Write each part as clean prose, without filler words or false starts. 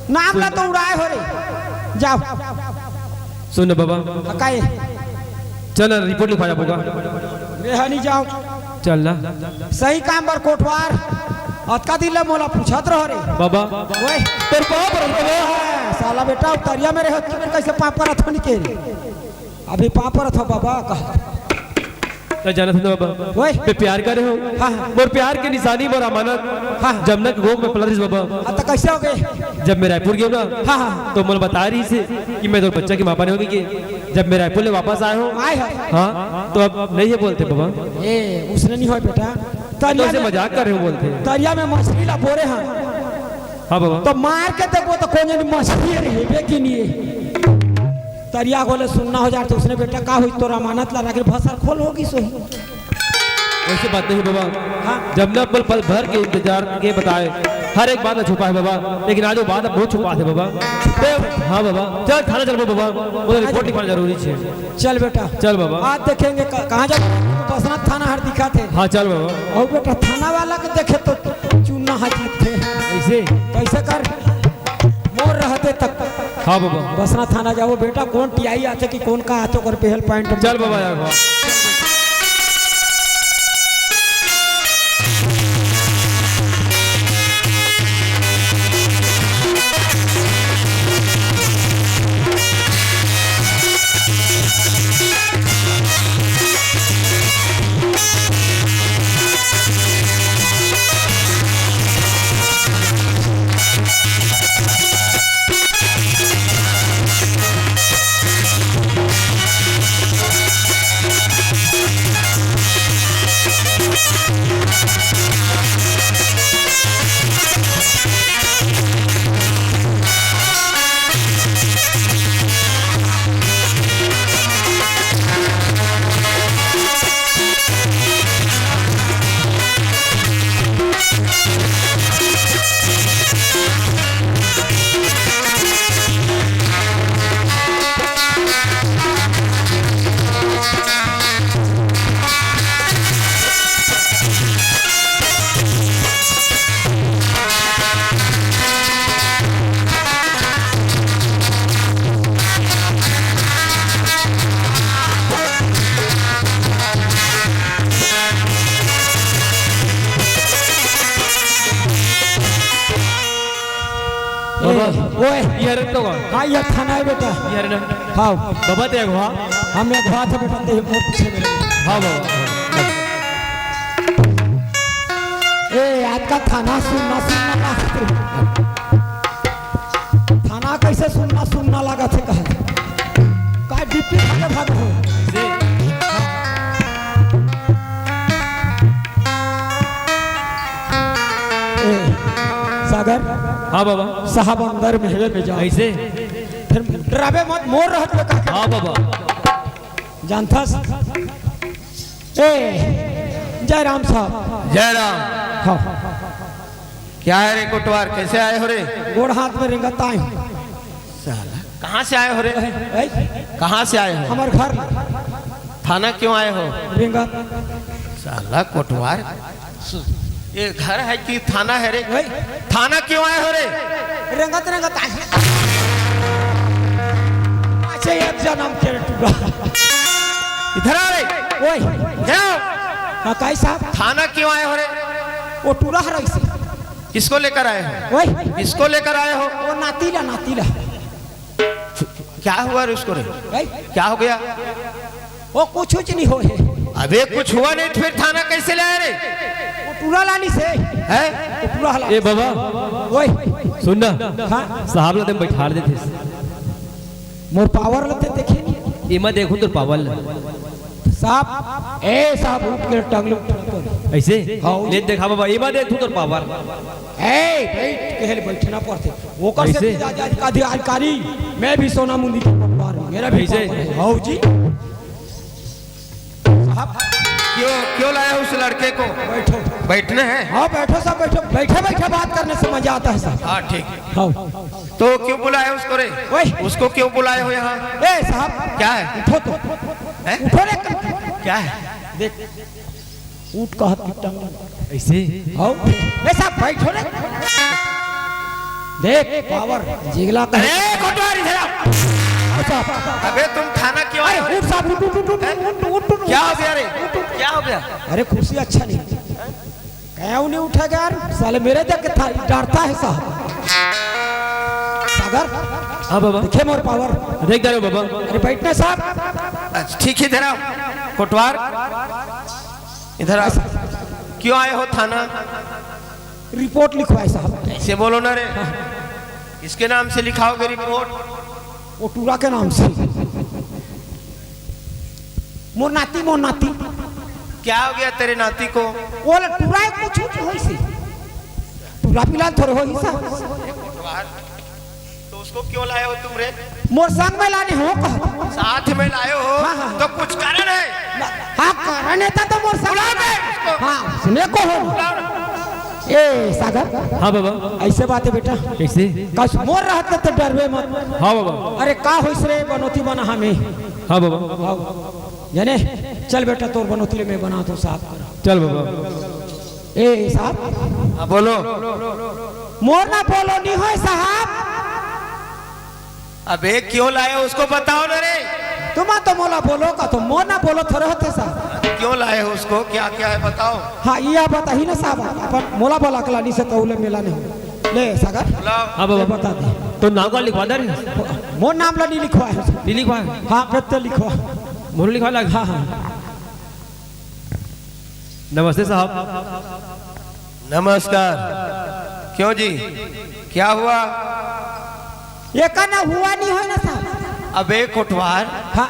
नाम ला तो उड़ाए हो रे। जाओ सुन बाबा हकाए चल रिपोर्ट लिखवाया होगा। रेहानी जाओ चल ना सही काम पर कोटवार अतका दिल मोला पूछत रहो रे बाबा ओए तेरे पाप रे साला बेटा उतरिया में रहे कि कैसे पाप करत हो निके अभी पाप करत हो बाबा कह तो जाना था बाबा ओए मैं प्यार करे हो हां मोर प्यार की निशानी मोर अमानत हां जमुना के गोग में पलरिस बाबा। तो कैसे हो गए जब मैं रायपुर गया ना हां हां तो मोल बता रही से कि मैं तो बच्चा की मापा नहीं होगी कि जब मैं रायपुर ले वापस आया हूँ आए हो हाँ तो अब नहीं है बोलते बाबा ए उसने नहीं हो बेटा तो से मजाक कर रहे हो बोलते तरिया में मछली ला बोरे हैं हाँ बाबा तो मार के देखो तो कौन मछली रहेबे कि नहीं तरिया बोले सुनना हो जाए तो उसने बेटा का हुई तोरा अमानत ला रखे फसल खोल होगी सोही वैसे बात नहीं बाबा हाँ जब ना पल पल भर के इंतजार के बताए हर एक बात छुपा है बाबा लेकिन आज वो बात बहुत छुपा है बाबा। हाँ बाबा चल थाना चल बाबा उधर रिपोर्ट लिखवाना जरूरी है। चल बेटा चल बाबा आज देखेंगे कहाँ जा बसना थाना हर दिखा थे। हाँ चल बाबा और बेटा थाना वाला के देखे तो चुनना हाजिर थे ऐसे कैसे कर मोर रहते तक। हाँ बाबा बसना थाना जाओ बेटा कौन टीआई आते कि कौन का आते कर पहल पॉइंट चल बाबा यार ओए यार तो हाँ ये थाना है बेटा यार ना हाँ बाबा ते हुआ हम एक बात है बेटा तेरे मोर पीछे मेरे हाँ बाबा ए आज का थाना सुनना ना थाना कैसे सुनना लगा थे कहा का डिप्टी के भाग हो ए सागर हाँ बाबा साहब अंदर महवे में जाओ ऐसे फिर डरावे मत मोर रहत में का हाँ बाबा जानता ए जय राम साहब जय राम। हाँ क्या है रे कोटवार कैसे आए हो रे? गोड़ हाथ में रिंगत आए साला कहाँ से आए हो रे? ए, कहाँ से आए हो? हमार घर थाना क्यों आए हो? रिंगत साला कोटवार ये घर है कि थाना है रे? ए, थाना क्यों आए हो रे? रिंगत आए अच्छा एक जन्म के टुकड़ा इधर आ रे ओए जाओ। हाँ काई साहब थाना क्यों आए हो रे? वो टूरा है रईस किसको लेकर आए हो? ओए किसको लेकर आए हो? वो नातीला क्या हुआ रे उसको रे? ए, क्या हो गया? वो कुछ नहीं हो है अबे कुछ हुआ नहीं तो फिर थाना कैसे ले आए रे? वो टूरा लानी से है वो टूरा हला ए बाबा ओए सुनना हाँ साहब ला तुम बैठा देते मोर पावर लते देखे इमा देखो तो पावल साहब ए साहब उठ के टंगले ऐसे हाँ। ले देखा बाबा इमा देखो तो पावर ए बैठ के हेल बैठना पड़ते वो कर ऐसे? से अधिकारी मैं भी सोना मुंदी के पटवार हूं मेरा भी ऐसे? पावर है हां जी साहब क्यों लाया उस लड़के को? बैठो बैठने हैं? हाँ बैठो सब बैठो बैठे बैठे बात करने से मजा आता है साहब हाँ ठीक। हाँ तो क्यों बुलाए उसको रे? ओए उसको क्यों बुलाए हो यहाँ? ए साहब क्या है? उठो तो है? उठो रे क्या है? देख उठ कहत टंग ऐसे हां ए साहब बैठो रे देख पावर जिगला का अरे कोटवार इधर आओ। अच्छा अबे तुम थाना क्यों आए हो? उठ साहब उठ क्या हो गया रे? क्या हो गया? अरे कुर्सी अच्छा नहीं क्यों नहीं उठेगा यार साले मेरे देख के था डरता है साहब सागर हाँ बाबा देखे मोर पावर देख रहे हो बाबा अरे बैठना साहब अच्छा ठीक है इधर आओ। कोटवार इधर आओ। क्यों आए हो थाना? रिपोर्ट लिखवाए साहब ऐसे बोलो ना रे। इसके नाम से लिखाओगे रिपोर्ट? वो टूरा के नाम से मोर नाती क्या हो गया तेरे नाती को? वो टूरा कुछ होई से टूरा पिला थोड़े होई सा कोटवार तो उसको क्यों लाए हो तुम रे? मोर संग में लाने हो कहा साथ में लाए हो हाँ, हाँ। तो कुछ कारण है? हाँ कारण है तो मोर संग बुला दे उसको। हाँ सुने को हो ए सागर हाँ बाबा ऐसे बात है बेटा कैसे कस मोर रहते तो डरवे मत हाँ बाबा अरे का होइस रे बनोती बना हमें हाँ बाबा जाने चल बेटा तोर बनोती मैं बना तो साफ करा चल बाबा ए साहब हाँ बोलो। मोर ना बोलो नहीं हो साहब अबे क्यों लाए हो उसको बताओ ना रे। तुम तो मोला बोलो का तो मोर ना बोलो थोड़े होते साहब क्यों लाए हो उसको? क्या क्या है बताओ। हाँ ये बता ही ना साहब अपन मोला बोला कला नहीं से तौले मेला नहीं ले सागर बुलाओ। हाँ ले बाबा बता दे तो नाम का लिखवा दे मोर नाम ला नहीं लिखवा है नहीं लिखवा हाँ प्रत्यय लिखवा मोर लिखवा लग हाँ हाँ नमस्ते साहब नमस्कार। क्यों जी क्या हुआ? ये कहना हुआ नहीं हो ना साहब अबे कोटवार हाँ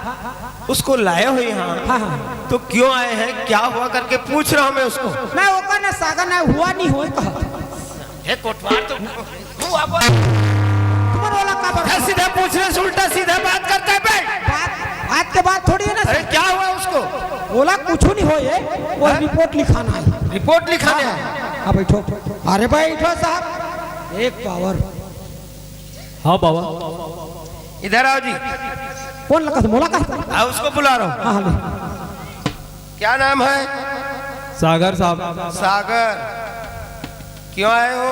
उसको लाए हो यहाँ हाँ हाँ तो क्यों आए हैं? क्या हुआ करके पूछ रहा हूँ मैं उसको। मैं वो कहना सागर ना हुआ नहीं हो कहा हे कोटवार तो तुम्हारा वाला का बड़ा सीधा पूछने से उल्टा सीधा बात करता है बे। बात के बाद थोड़ी है ना अरे क्या हुआ उसको? बोला कुछ नहीं हो ये वो रिपोर्ट लिखाना है रिपोर्ट लिखाने है। हाँ बैठो अरे बैठो साहब एक पावर हाँ बाबा इधर आओ जी। कौन लगा था मोला का आओ उसको बुला रहा हूँ। हाँ हाँ ले क्या नाम है? सागर साहब सागर। क्यों आए हो?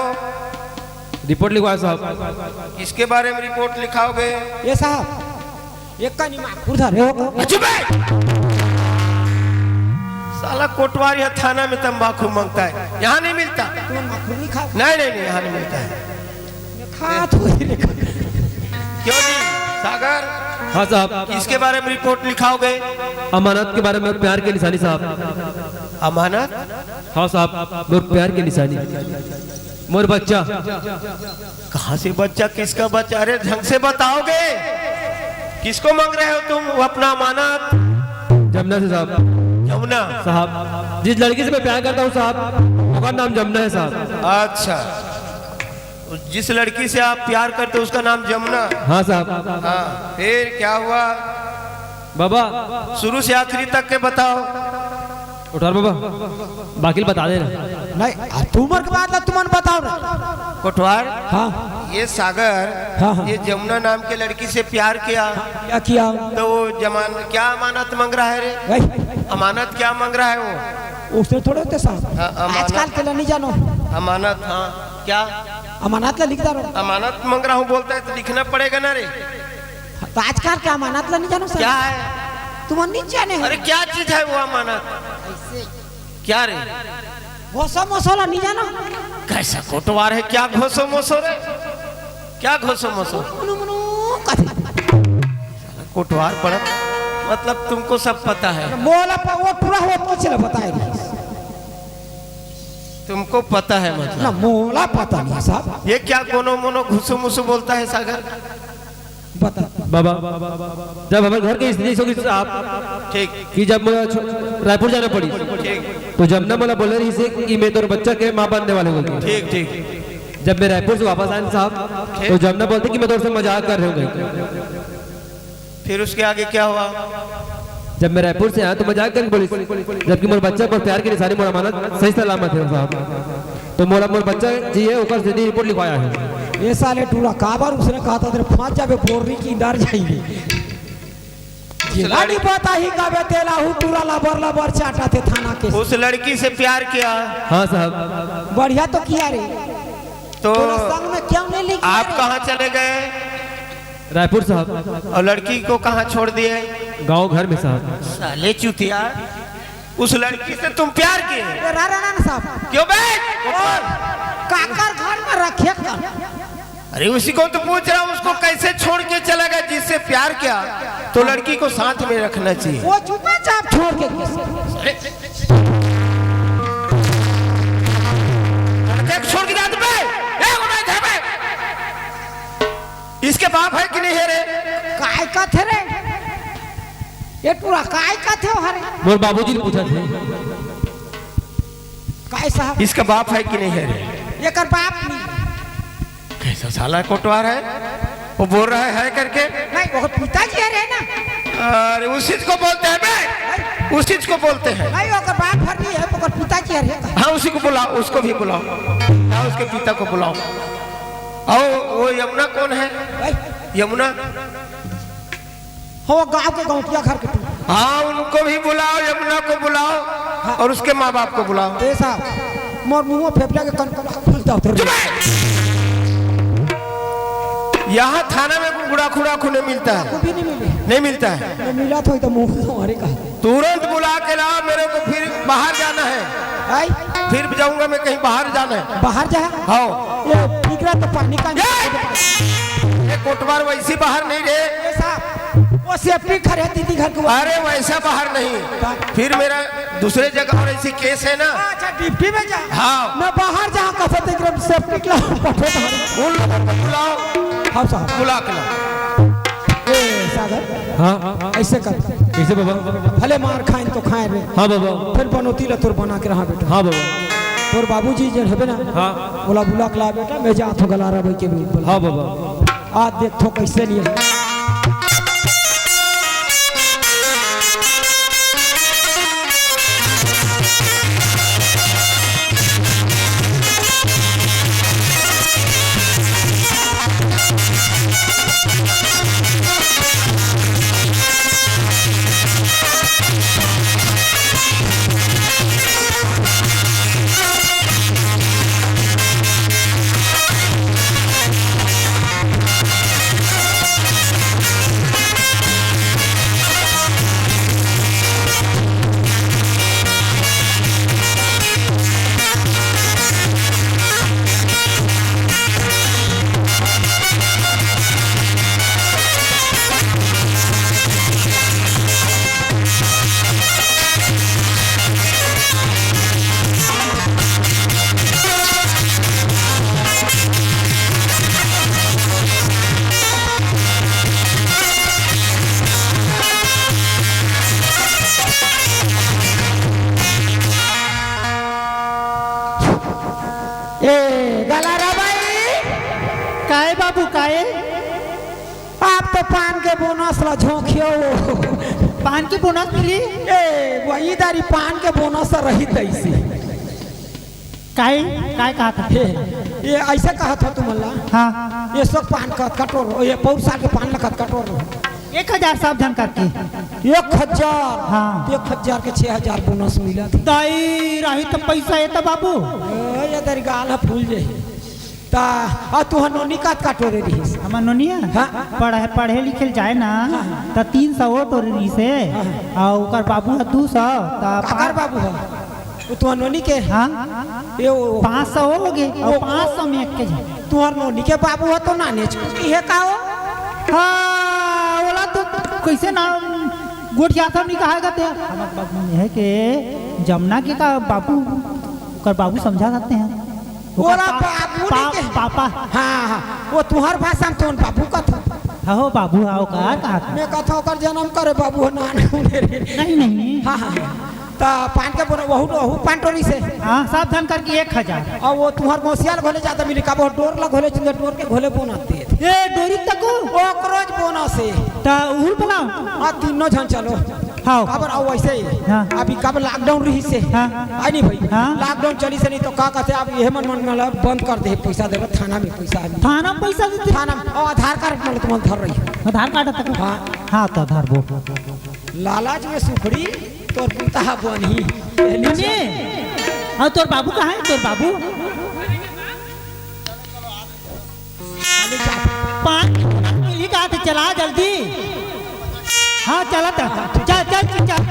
रिपोर्ट लिखवाया साहब किसके बारे में रिपोर्ट लिखाओगे? ये साहब एक का नहीं माखूर था रे हो चुप है। साला कोटवार या थाना में तंबाकू मांगता है, यहाँ नहीं मिलता। तुम माखूर नहीं खा नहीं नहीं नहीं यहाँ नहीं मिलता है। खा थोड़ी रे क्यों जी सागर हाँ साहब किसके बारे में रिपोर्ट लिखाओगे? अमानत के बारे में प्यार की निशानी साहब अमानत? हाँ साहब मोर प्यार की निशानी मोर बच्चा कहाँ से बच्चा? किसका बच्चा? अरे ढंग से बताओगे। किसको मांग रहे हो तुम वो अपना अमानत? जमुना से साहब यमुना साहब जिस लड़की से मैं प्यार करता हूँ साहब उसका नाम जमुना है साहब अच्छा जिस लड़की से आप प्यार करते हो उसका नाम जमुना? हाँ साहब हाँ फिर क्या हुआ? बाबा शुरू से आखिरी तक के बताओ। उठार बाबा बाकी बता देना नहीं तुमर के बाद तुमन बताओ ना कोटवार हाँ ये सागर हाँ, हाँ। ये जमुना नाम के लड़की से प्यार किया क्या किया तो वो क्या अमानत मांग रहा है रे? भाई अमानत क्या मांग रहा है वो? उसने थोड़े होते साहब हाँ, अमानत। आजकल के लिए नहीं जानो अमानत? हाँ क्या अमानत ला लिखता रहो अमानत मांग रहा हूँ बोलता है तो लिखना पड़ेगा ना रे। तो आजकल के अमानत ला नहीं जानो क्या साहब है? तुम नहीं जाने अरे क्या चीज है वो अमानत? क्या रे? घोसा मसला नहीं जानो कैसा कोटवार है? क्या घोसो मोसो रे? क्या घोसो मोसो? मनु मनु कथी कोटवार पड़ा मतलब तुमको सब पता है। बोला वो पूरा हुआ पूछला बताएगी तुमको पता है ना मतलब? मोला पता नहीं साहब ये क्या कोनो मोनो घुसो मुसो बोलता है सागर? बता बाबा जब हमारे घर की स्थिति होगी साहब ठीक कि जब मुझे रायपुर जाना पड़ी ठीक तो जमुना मला बोल रही थी कि मैं तो बच्चा के माँ बनने वाले होगी। ठीक ठीक जब मैं रायपुर से वापस आया साहब तो जमुना बोलती कि मैं तो उससे मजाक कर रही हूँ। फिर उसके आगे क्या हुआ? जब मैं रायपुर से आया तो मजाक कर बोली जबकि मोर बच्चा पर प्यार की निशानी मोर अमानत सही सलामत है साहब। तो मोर बच्चा जी है ऊपर सीधी रिपोर्ट लिखवाया है। ये साले टूरा काबर उसने कहा था तेरे फांस जाबे बोरनी की डर जाएंगे जिलानी पता ही काबे तेला हु टूरा लबर चाटा थे थाना के उस लड़की से प्यार किया? हाँ साहब बढ़िया तो किया रे तो तोरा संग में क्यों नहीं लेके आप कहाँ चले गए रायपुर साहब। और लड़की को कहाँ छोड़ दिए गांव घर में साहब। साले चूतिया उस लड़की से तुम प्यार किए राणा साहब क्यों बे काकर घर में रखे कर अरे उसी को तो पूछ रहा हूँ उसको कैसे छोड़ के चला गया जिससे प्यार किया तो लड़की को साथ में रखना चाहिए वो चुपचाप छोड़ के कैसे छोड़ के जाते बे इसके बाप है कि नहीं है रे काय का थे रे ये पूरा काय का थे हरे मोर बाबूजी ने पूछा थे काय साहब इसका बाप है कि नहीं है रे ये कर बाप नहीं कैसा साला कोटवार है वो बोल रहा है करके नहीं वो पिताजी है रे ना अरे उस चीज को बोलते हैं बे उस चीज को बोलते हैं नहीं वो कर बाप हर नहीं है वो कर पिताजी है रे हाँ उसी को बुलाओ उसको भी बुलाओ हाँ उसके पिता को बुलाओ आओ वो यमुना कौन है यमुना हो गांव के गांवटिया घर के हाँ उनको भी बुलाओ यमुना को बुलाओ हाँ। और उसके माँ बाप को बुलाओ ए साहब मोर मुंह फेफड़ा के कन खुलता उतर यहाँ थाना में गुड़ा खुड़ा खुने मिलता है को भी नहीं मिले नहीं मिलता है मैं मिला तो मुंह हमारे का तुरंत बुला के लाओ मेरे को फिर बाहर जाना है आई फिर जाऊंगा मैं कहीं बाहर जाना है बाहर जा हाँ ये ठीक रहा तो पानी का ये कोटवार वैसी बाहर नहीं रे ए साहब वो सेफ्टी खड़े दीदी घर को अरे वैसा बाहर नहीं फिर मेरा दूसरे जगह और ऐसी केस है ना अच्छा डिप्टी में जा हाँ मैं बाहर जा कसते एकदम सेफ्टी के पठो उन लोगों को बुलाओ हाँ साहब बुला के लाओ ए सागर हाँ ऐसे कर कैसे बाबा? भले मार खाएं तो खाएं रे हाँ बाबा। फिर बनोती ला तोर बना के रहा बेटा हाँ बाबा। तोर बाबूजी जे हेबे ना हाँ बोला बुला के ला बेटा मैं जा तो गला रहा के भी बोला हाँ बाबा। आज देखो कैसे नहीं है बाबू काहे आप तो पान के बोनस ला झोंकियो पान की बोनस मिली ए वही दारी पान के बोनस रही तैसी काहे काहे कहा था ये ऐसे कहा था तुम अल्लाह हाँ ये सब पान का कटोर ये पौर साल के पान लखत कटोर 1000 सावधान करके 1000 हाँ 1000 के 6000 बोनस मिला था दाई रही तो पैसा है तो बाबू ये दारी गाल है फूल जे ता आ तू नोनी का कटोर रही हमार नोनिया हाँ। पढ़े लिखे जाए ना तो 300 वो तो रही से और ओकर बाबू है 200 काकर बाबू है वो तू नोनी के हाँ ये 500 हो गए और 500 में एक के तू नोनी के बाबू हो तो नाने की है का हो हाँ बोला तो कैसे ना गोठिया सब नहीं कहा करते हमारे बाबू ने है कि जमुना के का बाबू कर बाबू समझा सकते हैं बोला बाबू ने पापा हाँ हाँ वो तुम्हार भाषा में तो बाबू का था हाँ हो बाबू हाँ का कहा था मैं कथा कर जन्म करे बाबू नान नहीं नहीं हाँ हाँ ता पान के बोला वहू पान टोरी से हाँ सावधान करके 1000 और वो तुम्हार मौसियाल घोले जाता मिली का वो डोर ला घोले चंगे डोर के घोले बोनाते ए डोरी तक ओ क्रोज बोना से ता उल बनाओ आ तीनों जन चलो हाँ खबर आओ वैसे ही हाँ। अभी कब लॉकडाउन रही से हाँ। आई नहीं भाई हाँ। लॉकडाउन चली से नहीं तो का कहते अब ये मन में बंद कर दे पैसा देगा थाना में पैसा आदमी थाना में पैसा देते थाना में और आधार कार्ड मतलब तुम धर रही है आधार कार्ड तक हाँ हाँ तो आधार वो लालाच में सुखड़ी तोर पुता बनी ननी और तोर बाबू कहाँ है तोर बाबू चला जल्दी। हाँ चला चल चल चल चल।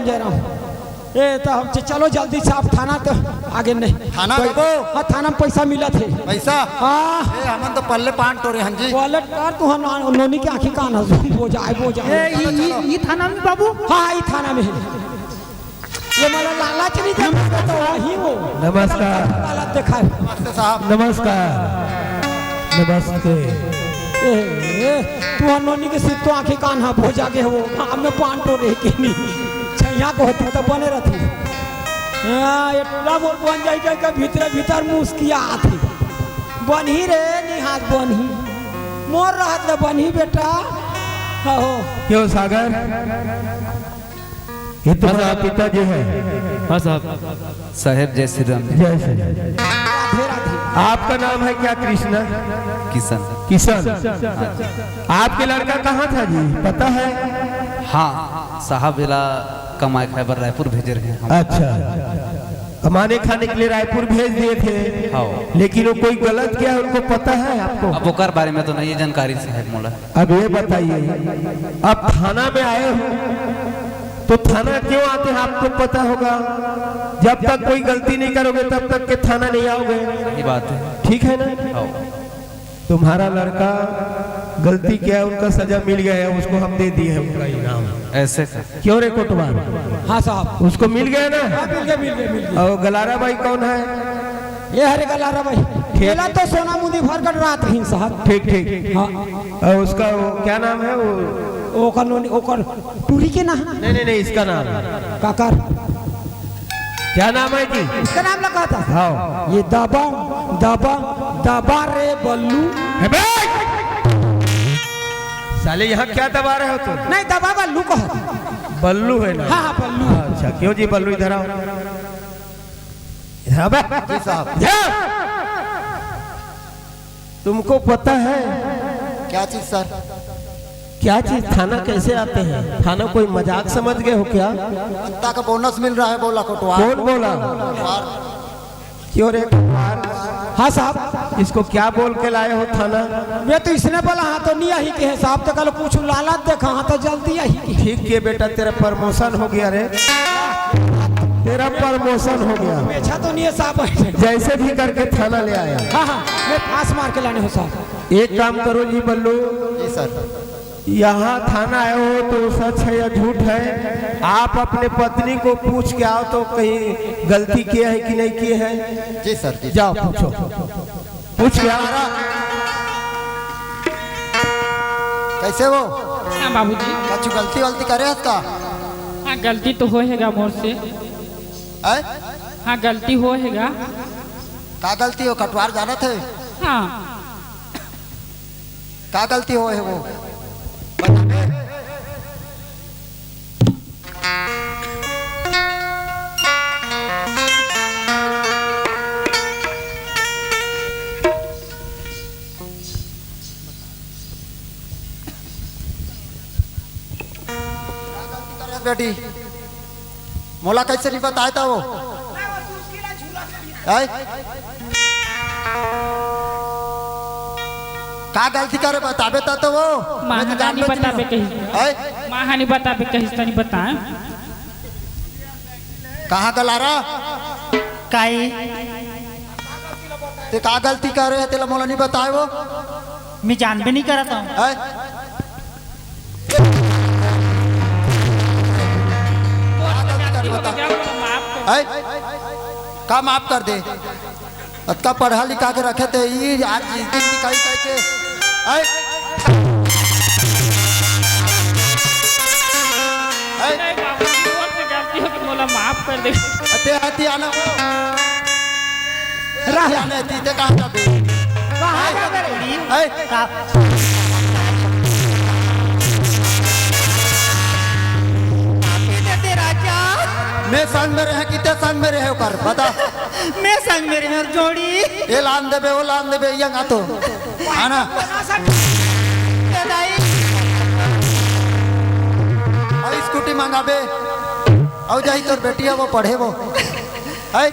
जय राम। ए तो हम चलो जल्दी से आप थाना तो आगे नहीं थाना कोई- बाबू? हाँ थाना में पैसा मिला थे पैसा हाँ ए हमन तो पल्ले पान टोरे हंजी वॉलेट कर तू नोनी के आँखी कान हो जाए ये थाना में बाबू। हाँ ये थाना में है ये मतलब लालच नहीं था तो वही हो नमस्कार लालच देखा है नमस्ते साहब नमस्कार नमस्ते। तू नोनी के सिर तो आँखी कान हाँ हो जाके हो हाँ में पान तो रह के नहीं छैया को होती तो बने रहती ये टूला मोर बन जाए के भीतर भीतर मुस्किया आती बनी रे निहात बनी मोर रहत ले बनी बेटा हो क्यों सागर ये तुम्हारा पिताजी है? हाँ साहब। साहेब जय श्री राम। जय श्री राम। राधे राधे। आपका नाम है क्या? कृष्णा किशन। किशन। आपके लड़का कहाँ था जी पता है? हाँ साहब इला कमाए खैबर रायपुर भेजे रहे हैं हम। अच्छा कमाने खाने के लिए रायपुर भेज दिए थे हाँ। लेकिन वो कोई गलत किया उनको पता है आपको? अब ओकर बारे में तो नहीं है जानकारी साहब मोला। अब ये बताइए आप थाना में आए हो तो थाना क्यों आते हैं आपको पता होगा। जब तक कोई गलती नहीं करोगे तब तक के थाना नहीं आओगे। ये बात है। ठीक है ना? हाँ। तुम्हारा लड़का गलती किया उनका सजा मिल गया है उसको हम दे दिए हैं उनका इनाम। ऐसे का क्यों रे कोटवार? हाँ साहब उसको मिल गया ना? हाँ, मिल गया और गलारा भाई कौन है? ये हरे गलारा भाई खेला तो सोना मुंदी भर कर रात ही साहब ठीक ठीक। हाँ और उसका वो क्या नाम है वो? ओकर नोनी ओकर टूरी के ना नहीं नहीं नहीं इसका नाम काकर क्या नाम है जी? इसका नाम लगा था हाँ ये दबा दबा दबा रे बल्लू है बे! साले यहाँ क्या दबा रहे हो तुम? नहीं दबा बल्लू कहो बल्लू है ना? हाँ हाँ बल्लू अच्छा क्यों जी बल्लू इधर आओ इधर आओ बे। जी साहब जा! तुमको पता है क्या चीज सर क्या चीज थाना कैसे आते हैं? थाना कोई मजाक समझ गए हो क्या? जनता का बोनस मिल रहा है बोला कोटवार कौन बोला? क्यों रे हाँ साहब इसको क्या बोल के लाए हो थाना? मैं तो इसने बोला हाँ तो नहीं आई के है साहब तो कल पूछ लालच देखा हाँ तो जल्दी आई की ठीक किए बेटा तेरा प्रमोशन हो गया रे तेरा प्रमोशन हो गया। अच्छा तो नहीं है साहब जैसे भी करके थाना ले आया। हाँ हाँ मैं फांस मार के लाने हो साहब एक काम करो जी बल्लू जी सर यहाँ थाना आए हो तो सच है या झूठ है आप अपने पत्नी को पूछ के आओ तो कहीं गलती किए है कि नहीं किए हैं। जी सर जी जाओ पूछो पूछ के आओ। कैसे वो हाँ बाबूजी। कछु गलती वलती करे इसका हाँ गलती तो होएगा मोर से। है हाँ गलती होएगा। का गलती हो कटवार जाना थे हाँ का गलती हो है वो बेटी मोला कैसे नहीं बताया था वो है? का गलती करे बताबे तो वो महारानी बताबे कही है महानी बताबे कही तनी बताए कहाँ गलारा काई ते का गलती करे है तेला मोला नहीं बताए वो मैं जानबे नहीं करता हूँ है है का माफ कर दे अतका पढ़ा लिखा के रखे थे ये आज दिन दिखाई कह के है गलती हो कि मोला माफ कर दे अते आती आना वो रह आने तीते कहाँ जाबे है मैं संग में रहे किते संग में रहे कर बता मैं संग मेरे में जोड़ी ये लान देबे वो लान देबे यंग आतो आना और स्कूटी मंगाबे और जाई तोर बेटी है वो पढ़े वो है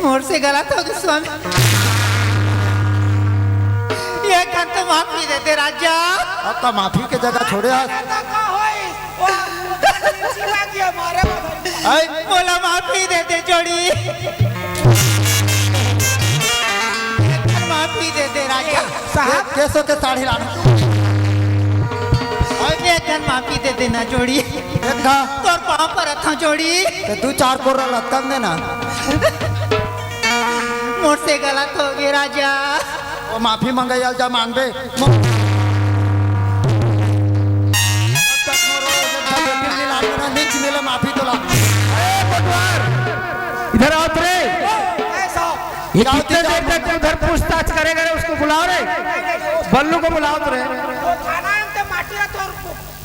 मोर से गलत हो गया स्वामी ये कर तो माफी दे दे राजा अब का माफी के जगह छोड़े आज बोला माफी दे दे जोड़ी माफी दे दे राजा साहब कैसो के साड़ी लाना माफी दे देना जोड़ी देखा तोर पाँव पर रखा जोड़ी ते दू चार कोरा लटकन देना मोर से गलत हो गया राजा वो माफी मंगाई जा मांगबे नीच मिले माफी तो ला इधर आओ रे ये कितने देर तक उधर पूछताछ करेगा रे उसको बुलाओ रे बल्लू को बुलाओ रे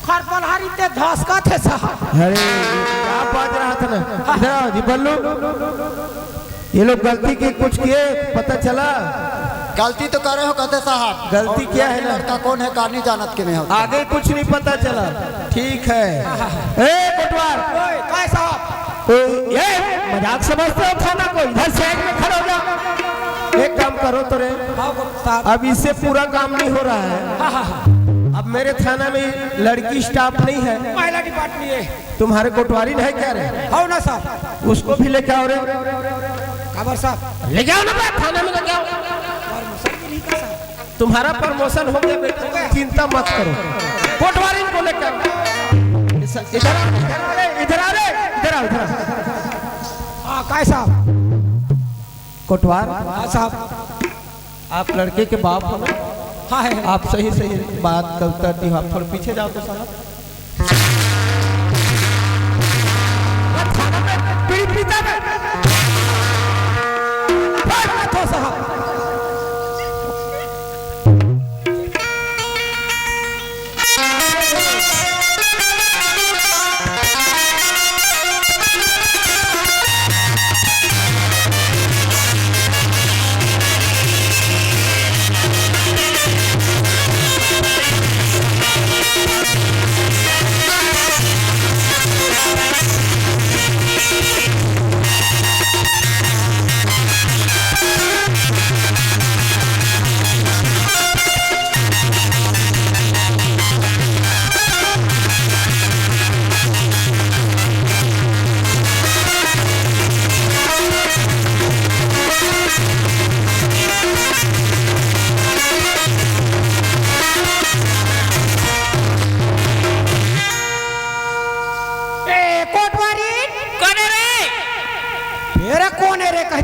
खरपलहारी ते धसका थे साहब अरे क्या बात रहा था ना इधर आओ जी बल्लू ये लोग गलती की कुछ किए पता चला गलती तो करे हो कहते साहब गलती क्या है ना लड़का कौन है कहानी जानत के नहीं हो आगे कुछ नहीं पता चला ठीक है ए कोटवार काय साहब तो ये मजाक समझते हो थाना को इधर साइड में खड़े हो जाओ एक काम करो तो रे अब इससे पूरा काम नहीं हो रहा है अब मेरे थाना में लड़की स्टाफ नहीं है महिला डिपार्टमेंट है तुम्हारे कोटवारी है क्या रे हो ना साहब उसको भी लेके आओ रे खबर साहब ले जाओ ना थाना में लेके आओ तुम्हारा प्रमोशन हो गया बेटा चिंता मत करो कोटवारी को लेकर इधर आ रे हाँ काय साहब कोटवार हाँ साहब आप लड़के के बाप हो ना हाँ है आप सही सही बात का उत्तर दी आप थोड़ा पीछे जाओ तो साहब साहब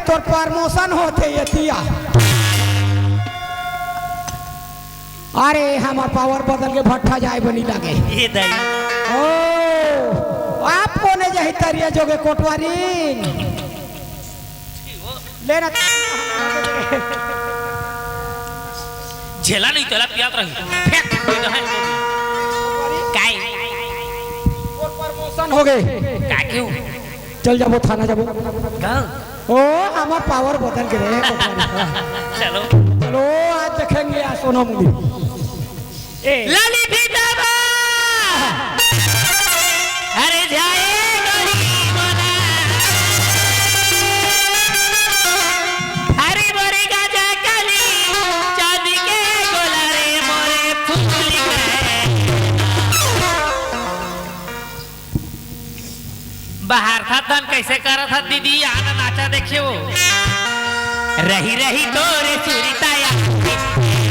तोर प्रमोशन होते यतिया अरे हमार पावर बदल के भट्ठा जाए बनी लगे ये दाई ओ आप कोने जही तरिया जोगे कोटवारी लेना झेला नहीं तेला पियात रही फेंक काय प्रमोशन हो गए का क्यों चल जाबो थाना जाबो का ओ हमार पावर बदल के रहे चलो चलो आज देखेंगे आज सोना मूवी ए लाली भीतर अरे जाए हरी भरी गाजा काली चांदी के गोला रे बाहर था तन कैसे करा था दीदी आना नाचा देखियो रही रही तोरे चुरिताया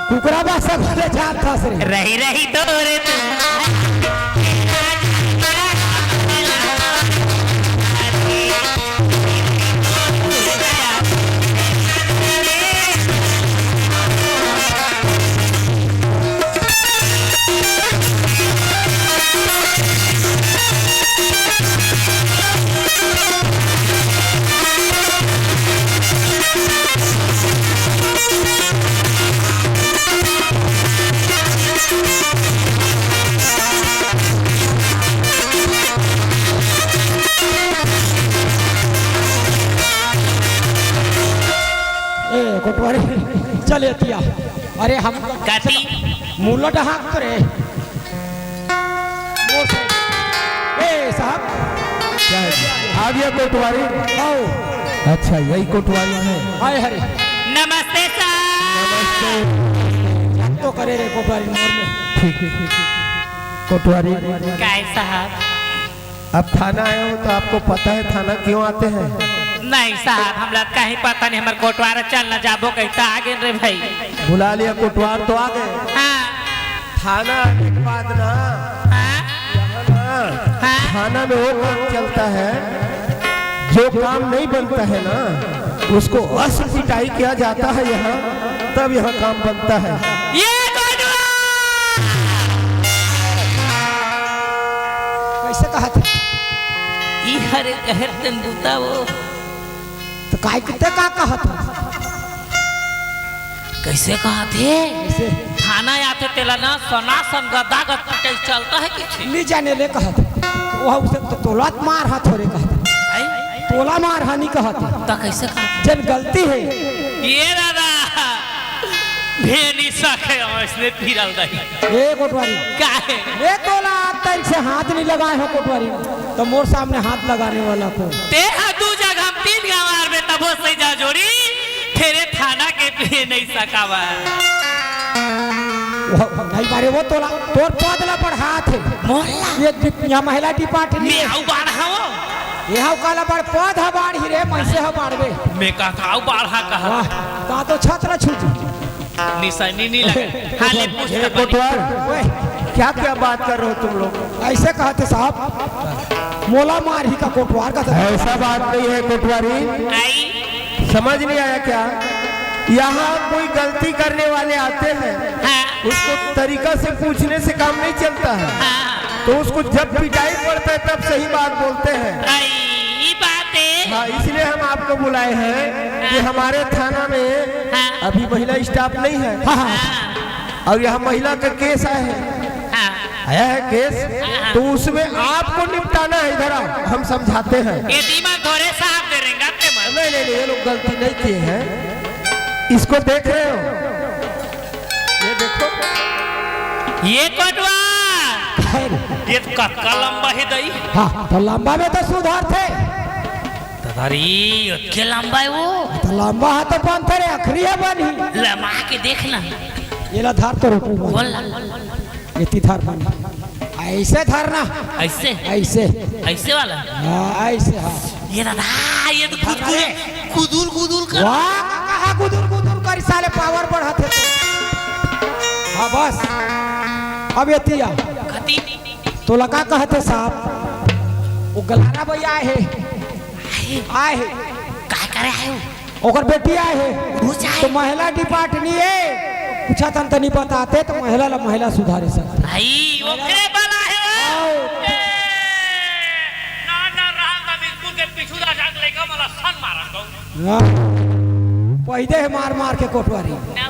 कुकरा बासा घरे जात था सरे रही रही तोरे कोटवारी चले तिया अरे हम काटी मूलो ढहाक करे ए साहब क्या है आ गया कोटवारी आओ अच्छा यही कोटवारी है आए हरे नमस्ते साहब तो करे रे कोटवारी मोर में ठीक कोटवारी काय साहब अब थाना आए हो तो आपको पता है थाना क्यों आते हैं नहीं साहब हमरा कहीं पता नहीं हमारे कोटवार चल न जाबो कहता आगे रे भाई बुला लिया कोटवार तो आ गए हाँ थाना आने के बाद ना हाँ हाँ थाना में वो काम चलता है जो काम नहीं बनता है ना उसको अस्त्र पिटाई किया जाता है यहाँ तब यहाँ काम बनता है ये कैसे कहा था ई हरे कहर तन दूता वो तो काय कितने का कहा था कैसे कहा थे कैसे थाना आते तेला ना सना सन गदा गदा चलता है कुछ नहीं जाने ले कहा था वह उसे तो तोला मार हाथ थोड़े कहा था तोला मार हानि कहा था तो कैसे कहा जन गलती है ये दादा भेनी सके इसने फिरल दही ए कोटवारी काहे ये तोला आज तक से हाथ नहीं लगाए हो कोटवारी तो मोर सामने हाथ लगाने वाला को ते दू जगह 3 गवार में तबो सही जा जोड़ी तेरे थाना के पे नहीं सकावा नहीं मारे वो तोला तोर पदला पर हाथ है मोहल्ला ये यहाँ महिला डिपार्टमेंट मैं आउ बाढ़ हो यहाँ काला बार पद है बाढ़ ही रे मैसे है बाढ़वे मैं का आउ बाढ़ा कहा वाह ता तो छात्र छूट निशानी नहीं लगे हाले पूछ कोटवार ओए क्या क्या बात कर रहे हो तुम लोग ऐसे कहते साहब मोला मार ही का कोटवार का था ऐसा बात नहीं है कोटवारी आई समझ नहीं आया क्या यहाँ कोई गलती करने वाले आते हैं हाँ उसको तरीका से पूछने से काम नहीं चलता है हाँ तो उसको जब पिटाई पड़ता है तब सही बात बोलते हैं आई ये बात है हाँ इसलिए हम आपको बुलाए हैं कि हमारे थाना में अभी महिला स्टाफ नहीं है और यहाँ महिला का केस आया है हाँ आया है केस तो उसमें आपको निपटाना है इधर आओ हम समझाते हैं ये दिमाग घोड़े साहब दे रहेंगे आपके मन नहीं नहीं ये लोग गलती नहीं किए हैं इसको देख रहे हो ये देखो ये कोटवा ये तो कक्का लंबा है दई हाँ तो लंबा में तो सुधार थे दादारी के लंबा है वो तो लंबा है तो बन थे रे अखरी है बनी लमा के देखना ये ला धार तो रोको बोल ये ती धार बनी ऐसे धरना ऐसे ऐसे ऐसे वाला हाँ ऐसे हाँ ये दादा ये तो कुदुल कुदुल कर वाह कहाँ गुदुर गुदुर कर साले पावर बढ़ाते तो हाँ बस अब ये तिया खती तो लगा कहते साहब वो गलारा भैया आए है का करे आयो ओकर बेटी आए है तो महिला डिपार्टमेंट है पूछा तन तनी बताते तो महिला सुधारे सर भाई ओकरे वाला है ना रहा बिल्कुल के पिछुदा जाग लेगा मला सन मारन को पहले मार के कोटवारी ना